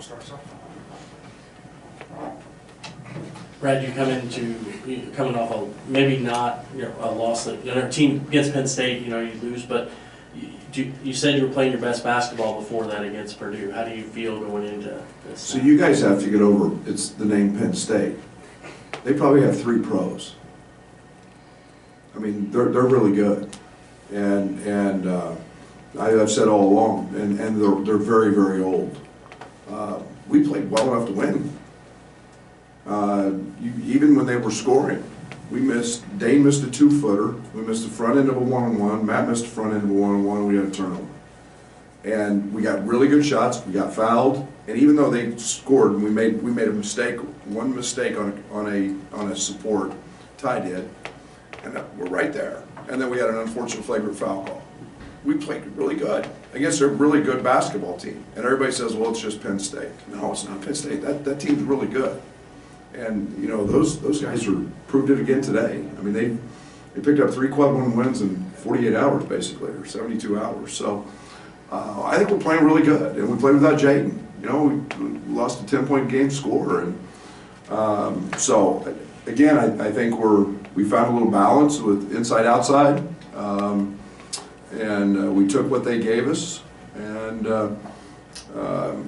start us off. Brad, you coming off maybe not a loss that our team against Penn State, you lose, but you said you were playing your best basketball before that against Purdue. How do you feel going into this? So you guys have to get over it's the name Penn State. They probably have 3 pros. I mean, they're really good, and I've said all along, and they're very, very old. We played well enough to win. Even when they were scoring, Dane missed a 2-footer, we missed the front end of a 1-on-1, Matt missed the front end of a 1-on-1, and we had a turnover. And we got really good shots, we got fouled, and even though they scored, we made a mistake, one mistake on a support, Ty did, and we're right there. And then we had an unfortunate flagrant foul call. We played really good against a really good basketball team. And everybody says, well, it's just Penn State. No, it's not Penn State. That team's really good. And those guys proved it again today. I mean, they picked up 3 quad 1 wins in 48 hours basically, or 72 hours. So I think we're playing really good, and we played without Jaden. We lost a 10-point game score, and so again, I think we found a little balance with inside outside, and we took what they gave us, and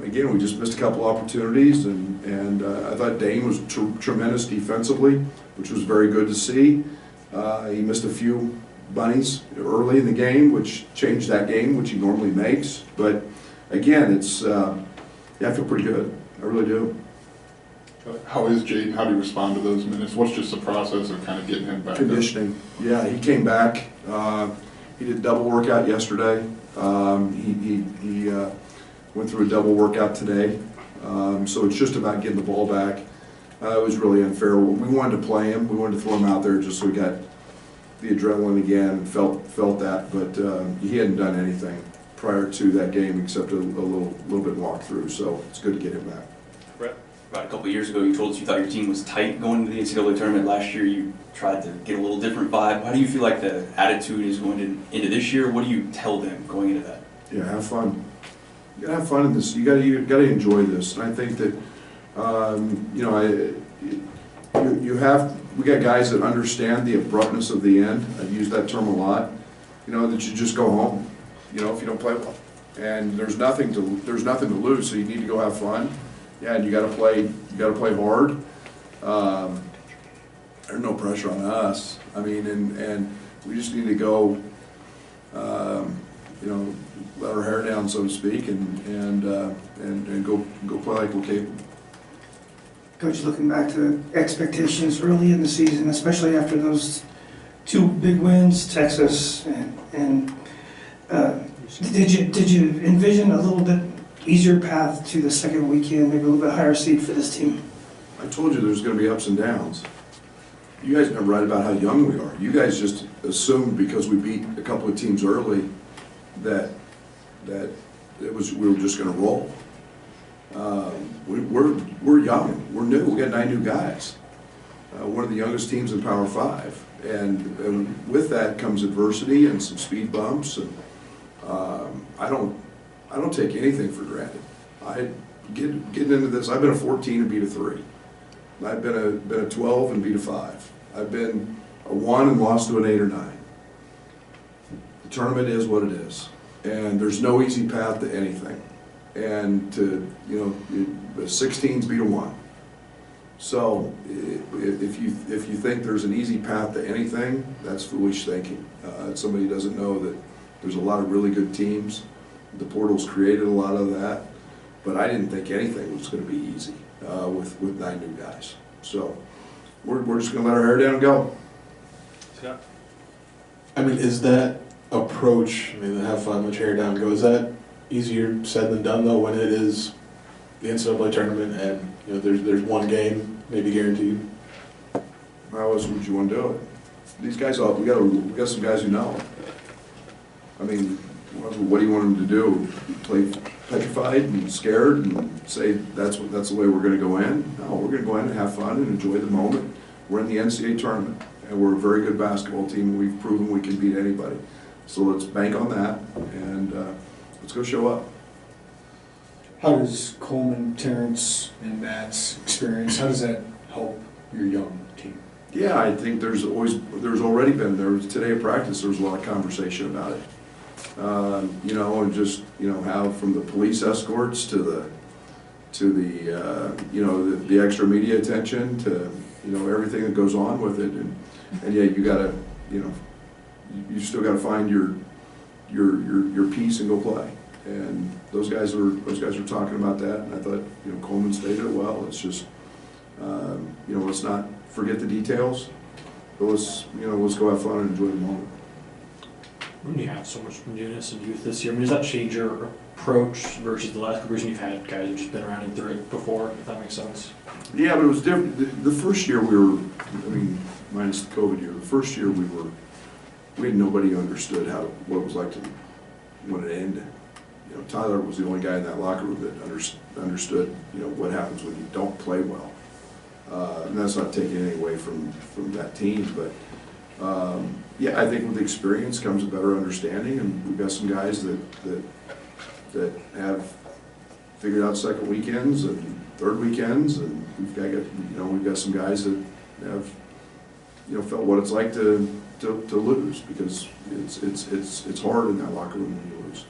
again, we just missed a couple opportunities, and I thought Dane was tremendous defensively, which was very good to see. He missed a few bunnies early in the game, which changed that game, which he normally makes. But again, I feel pretty good. I really do. How is Jaden? How do you respond to those minutes? What's just the process of kind of getting him back? Conditioning. Yeah, he came back. He did a double workout yesterday. He went through a double workout today. So it's just about getting the ball back. It was really unfair. We wanted to play him. We wanted to throw him out there just so we got the adrenaline again and felt that. But he hadn't done anything prior to that game except a little bit walkthrough. So it's good to get him back. Brett? About a couple of years ago, you told us you thought your team was tight going into the NCAA tournament. Last year, you tried to get a little different vibe. How do you feel like the attitude is going into this year? What do you tell them going into that? Yeah, have fun. You gotta have fun in this. You gotta enjoy this. And I think that we got guys that understand the abruptness of the end. I've used that term a lot. That you just go home. If you don't play well, and there's nothing to lose. So you need to go have fun. Yeah, and you got to play hard. There's no pressure on us. I mean, and we just need to go, let our hair down, so to speak, and go play like we're capable. Coach, looking back to expectations early in the season, especially after those 2 big wins, Texas and did you envision a little bit easier path to the second weekend, maybe a little bit higher seed for this team? I told you there's going to be ups and downs. You guys never write about how young we are. You guys just assumed because we beat a couple of teams early that we were just going to roll. We're young. We're new. We got 9 new guys. One of the youngest teams in Power 5, and with that comes adversity and some speed bumps. And I don't take anything for granted. Getting into this, I've been a 14 and beat a 3. I've been a 12 and beat a 5. I've been a 1 and lost to an 8 or 9. The tournament is what it is, and there's no easy path to anything. And the 16s beat a 1. So if you think there's an easy path to anything, that's foolish thinking. Somebody doesn't know that there's a lot of really good teams. The portal's created a lot of that, but I didn't think anything was going to be easy with 9 new guys. So we're just going to let our hair down and go. Scott? I mean, is that approach, have fun, let your hair down, go, is that easier said than done though when it is the NCAA tournament and there's one game maybe guaranteed? How else would you want to do it? These guys, we got some guys who know. I mean, what do you want them to do? Play petrified and scared and say that's the way we're going to go in? No, we're going to go in and have fun and enjoy the moment. We're in the NCAA tournament, and we're a very good basketball team, and we've proven we can beat anybody. So let's bank on that, and let's go show up. How does Coleman, Terrence, and Matt's experience, how does that help your young team? Yeah, I think there's already been, today at practice, there was a lot of conversation about it. You know, and just, you know, how from the police escorts to the you know, the extra media attention to, you know, everything that goes on with it. And yeah, you gotta, you know, you still gotta find your piece and go play. And those guys were talking about that, and I thought, you know, Coleman stated it well. It's just, you know, let's not forget the details, but let's go have fun and enjoy the moment. When you have so much newness and youth this year, I mean, does that change your approach versus the last couple years? You've had guys who've just been around and through it before, if that makes sense. Yeah, but it was different. The first year we were, I mean, minus the COVID year, the first year we had nobody who understood what it was like when it ended. You know, Tyler was the only guy in that locker room that understood, you know, what happens when you don't play well. And that's not taking anything away from that team, but yeah, I think with experience comes a better understanding, and we've got some guys that have figured out second weekends and third weekends, and we've got some guys that have, you know, felt what it's like to lose, because it's hard in that locker room when you lose.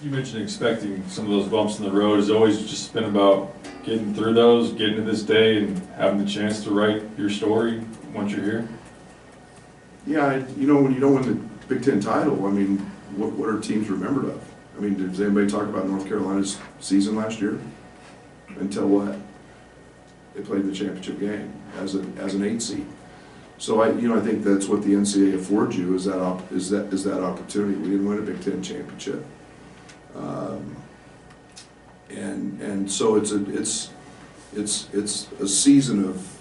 You mentioned expecting some of those bumps in the road. Has it always just been about getting through those, getting to this day, and having the chance to write your story once you're here? Yeah, you know, when you don't win the Big Ten title, I mean, what are teams remembered of? I mean, does anybody talk about North Carolina's season last year? Until what? They played in the championship game as an 8 seed. So I think that's what the NCAA affords you, is that opportunity. We didn't win a Big Ten championship. And so it's a season of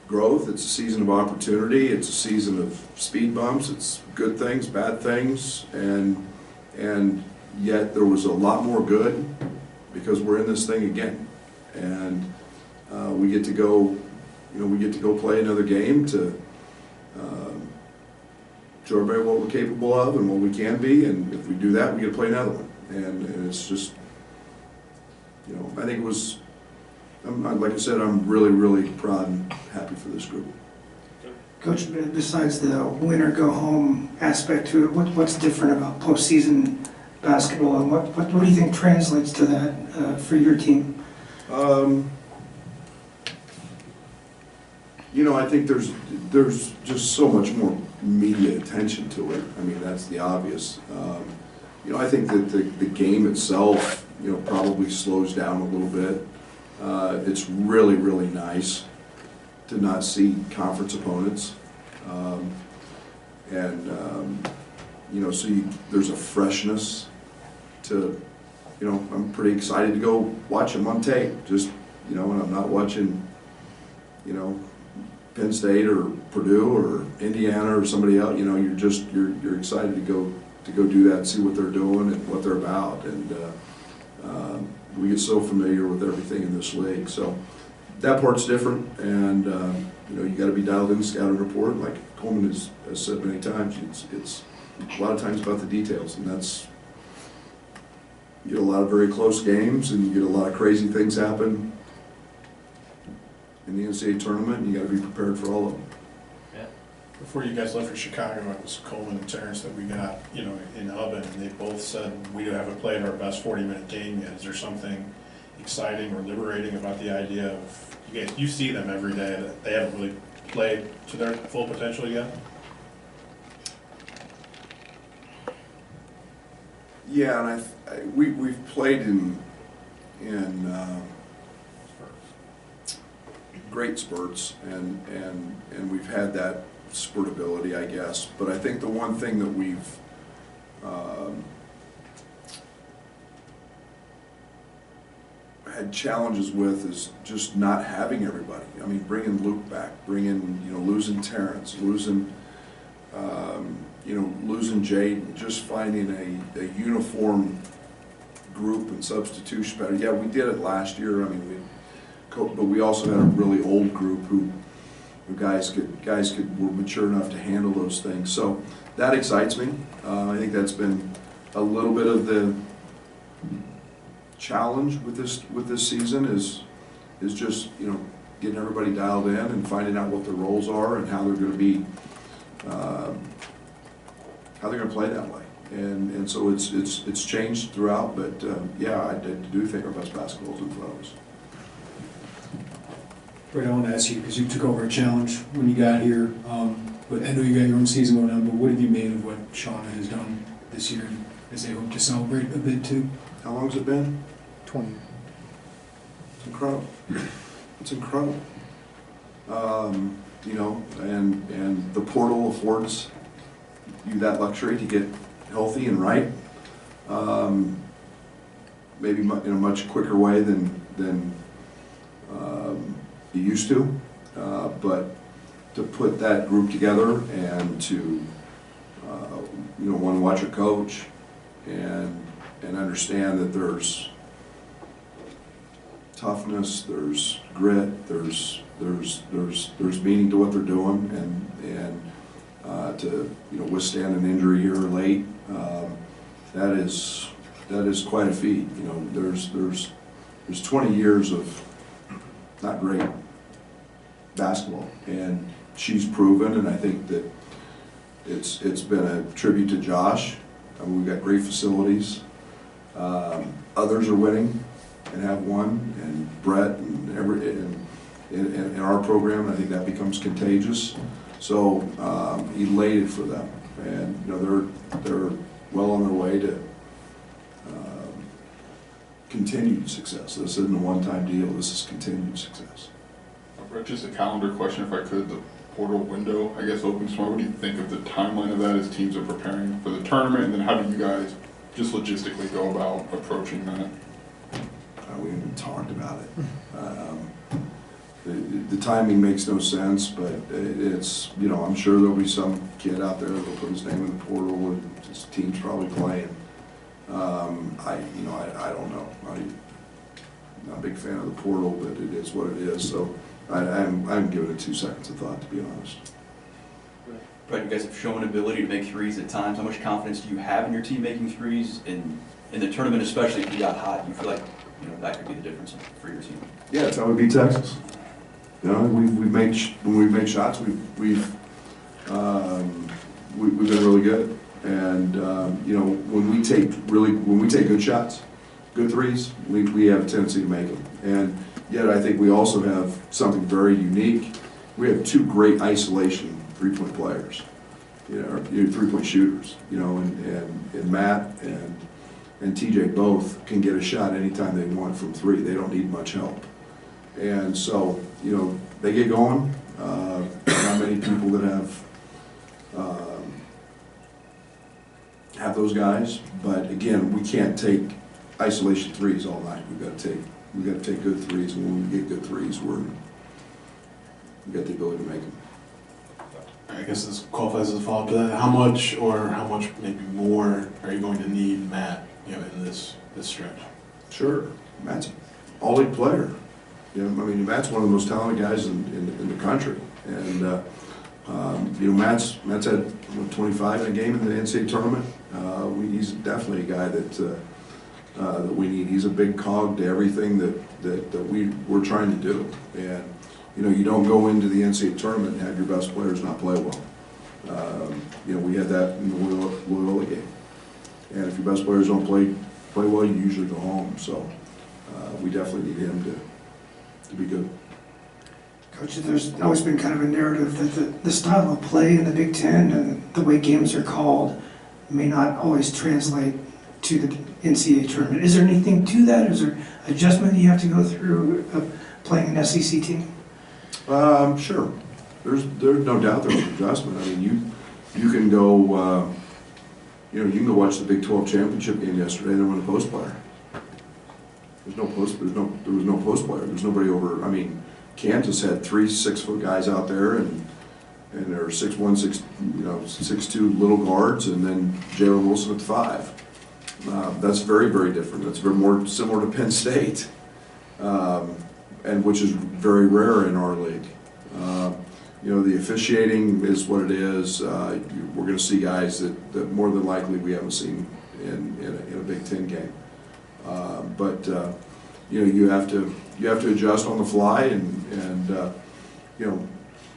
growth, it's a season of opportunity, it's a season of speed bumps, it's good things, bad things, and yet there was a lot more good, because we're in this thing again, and we get to go play another game to show everybody what we're capable of and what we can be, and if we do that, we get to play another one. And it's just, you know, I think it was, like I said, I'm really, really proud and happy for this group. Coach, besides the win or go home aspect to it, what's different about postseason basketball, and what do you think translates to that for your team? You know, I think there's just so much more media attention to it. I mean, that's the obvious. You know, I think that the game itself, you know, probably slows down a little bit. It's really, really nice to not see conference opponents. You know, so there's a freshness to, you know, I'm pretty excited to go watch them on tape. Just, you know, and I'm not watching, you know, Penn State or Purdue or Indiana or somebody else. You know, you're excited to go do that and see what they're doing and what they're about. And we get so familiar with everything in this league. So that part's different, and you know, you got to be dialed in the scouting report. Like Coleman has said many times, it's a lot of times about the details, and that's, you get a lot of very close games, and you get a lot of crazy things happen in the NCAA tournament, and you got to be prepared for all of them. Before you guys left for Chicago, it was Coleman and Terrence that we got, you know, in Ubben, and they both said we haven't played our best 40-minute game yet. Is there something exciting or liberating about the idea of, you see them every day, that they haven't really played to their full potential yet? Yeah, and we've played in great spurts, and we've had that spurtability, I guess. But I think the one thing that we've had challenges with is just not having everybody. I mean, bringing Luke back, losing Terrence, losing Jaden, just finding a uniform group and substitution pattern. Yeah, we did it last year. I mean, but we also had a really old group who guys were mature enough to handle those things. So that excites me. I think that's been a little bit of challenge with this season is just, you know, getting everybody dialed in and finding out what their roles are and how they're gonna be, how they're gonna play that way. And so it's changed throughout, but, yeah, I do think our best basketball is in front of us. Brett, I want to ask you, because you took over a challenge when you got here, but I know you got your own season going on, but what have you made of what Shauna has done this year, as they hope to celebrate a bit too? How long's it been? 20. It's incredible. It's incredible. You know, and the portal affords you that luxury to get healthy and right. Maybe in a much quicker way than you used to. But to put that group together and to, you know, want to watch a coach and understand that there's toughness, there's grit, there's meaning to what they're doing, and to, you know, withstand an injury here late, that is quite a feat. You know, there's 20 years of not great basketball, and she's proven, and I think that it's been a tribute to Josh. I mean, we've got great facilities. Others are winning and have won, and Brett and in our program, I think that becomes contagious. So elated for them, and you know they're well on their way to continued success. This isn't a one-time deal. This is continued success. Brett, just a calendar question, if I could. The portal window, I guess, opens tomorrow. What do you think of the timeline of that as teams are preparing for the tournament, and then how do you guys just logistically go about approaching that? We haven't talked about it. The timing makes no sense, but it's, you know, I'm sure there'll be some kid out there that'll put his name in the portal and his team's probably playing. I don't know. I'm not a big fan of the portal, but it is what it is. So I'm giving it 2 seconds of thought, to be honest. Brett, you guys have shown ability to make threes at times. How much confidence do you have in your team making threes? In the tournament, especially if you got hot, you feel like, you know, that could be the difference for your team? Yeah, that's how we beat Texas. You know, when we've made shots, we've been really good. And you know, when we take good shots, good threes, we have a tendency to make them. And yet, I think we also have something very unique. We have 2 great isolation three-point players, you know, three-point shooters. You know, and Matt and TJ both can get a shot anytime they want from 3. They don't need much help. And so, you know, they get going. Not many people that have those guys, but again, we can't take isolation threes all night. We've got to take good threes, and when we get good threes, we've got the ability to make them. I guess this qualifies as a follow-up to that. How much maybe more are you going to need Matt, you know, in this stretch? Sure, Matt's an all-league player. You know, I mean, Matt's one of the most talented guys in the country, and you know, Matt's had 25 in a game in the NCAA tournament. He's definitely a guy that we need. He's a big cog to everything that we're trying to do. And you know, you don't go into the NCAA tournament and have your best players not play well. You know, we had that in the Loyola game. And if your best players don't play well, you usually go home. So we definitely need him to be good. Coach, there's always been kind of a narrative that the style of play in the Big Ten and the way games are called may not always translate to the NCAA tournament. Is there anything to that? Is there adjustment you have to go through playing an SEC team? Sure. There's no doubt there's an adjustment. I mean, you can go, you can go watch the Big 12 championship game yesterday. There wasn't a post player. There was no post player. There's nobody over. I mean, Kansas had 3 6-foot guys out there, and there are 6'1", 6'2" little guards, and then Jalen Wilson at the 5. That's very, very different. That's very more similar to Penn State, and which is very rare in our league. You know, the officiating is what it is. We're going to see guys that more than likely we haven't seen in a Big Ten game. But you have to adjust on the fly, and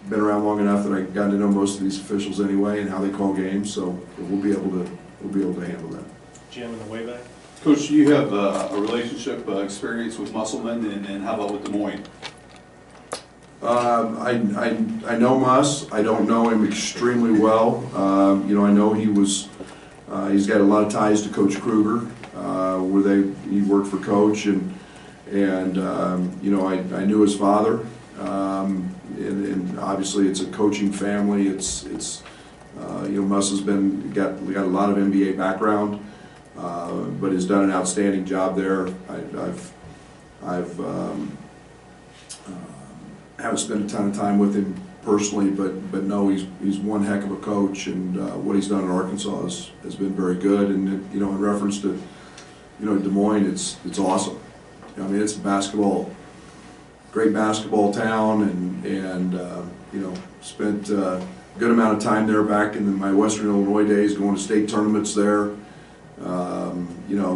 been around long enough that I've gotten to know most of these officials anyway and how they call games, so we'll be able to handle that. Jim in the way back. Coach, you have a relationship experience with Musselman, and how about with Des Moines? I know Muss. I don't know him extremely well. I know he's got a lot of ties to Coach Kruger, where he worked for Coach, and I knew his father. And obviously it's a coaching family. It's Muss has got a lot of NBA background, but has done an outstanding job there. Haven't spent a ton of time with him personally, but know he's one heck of a coach, and what he's done in Arkansas has been very good. And in reference to Des Moines, it's awesome. I mean, it's a great basketball town, and spent a good amount of time there back in my Western Illinois days, going to state tournaments there.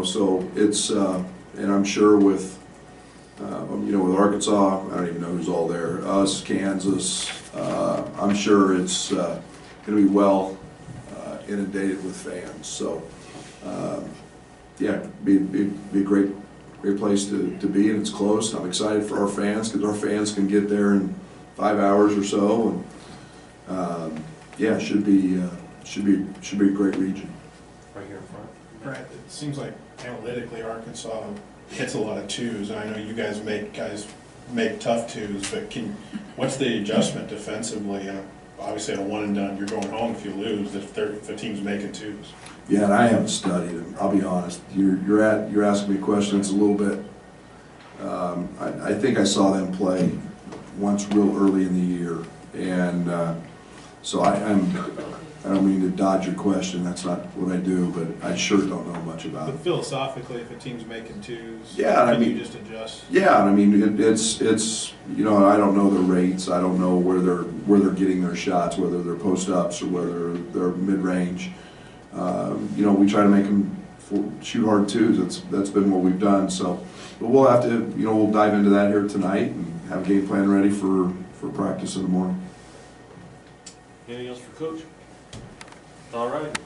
So it's and I'm sure with Arkansas, I don't even know who's all there. Us, Kansas. I'm sure it's going to be well inundated with fans. So be a great place to be, and it's close. I'm excited for our fans, because our fans can get there in 5 hours or so, and should be a great region. Right here in front. Right, it seems like analytically Arkansas hits a lot of twos, and I know you guys make tough twos, but what's the adjustment defensively? And obviously at a one and done, you're going home if you lose, if the team's making twos. Yeah, and I haven't studied it. I'll be honest. You're asking me a question that's a little bit. I think I saw them play once real early in the year, and so I don't mean to dodge your question. That's not what I do, but I sure don't know much about But it. philosophically, if a team's making twos, Yeah, I can mean, you just adjust? Yeah, I mean it's I don't know the rates. I don't know where they're getting their shots, whether they're post ups or whether they're mid range. We try to make them shoot hard twos. That's been what we've done. So, but we'll have to we'll dive into that here tonight and have a game plan ready for practice in the morning. Anything else for Coach? All right.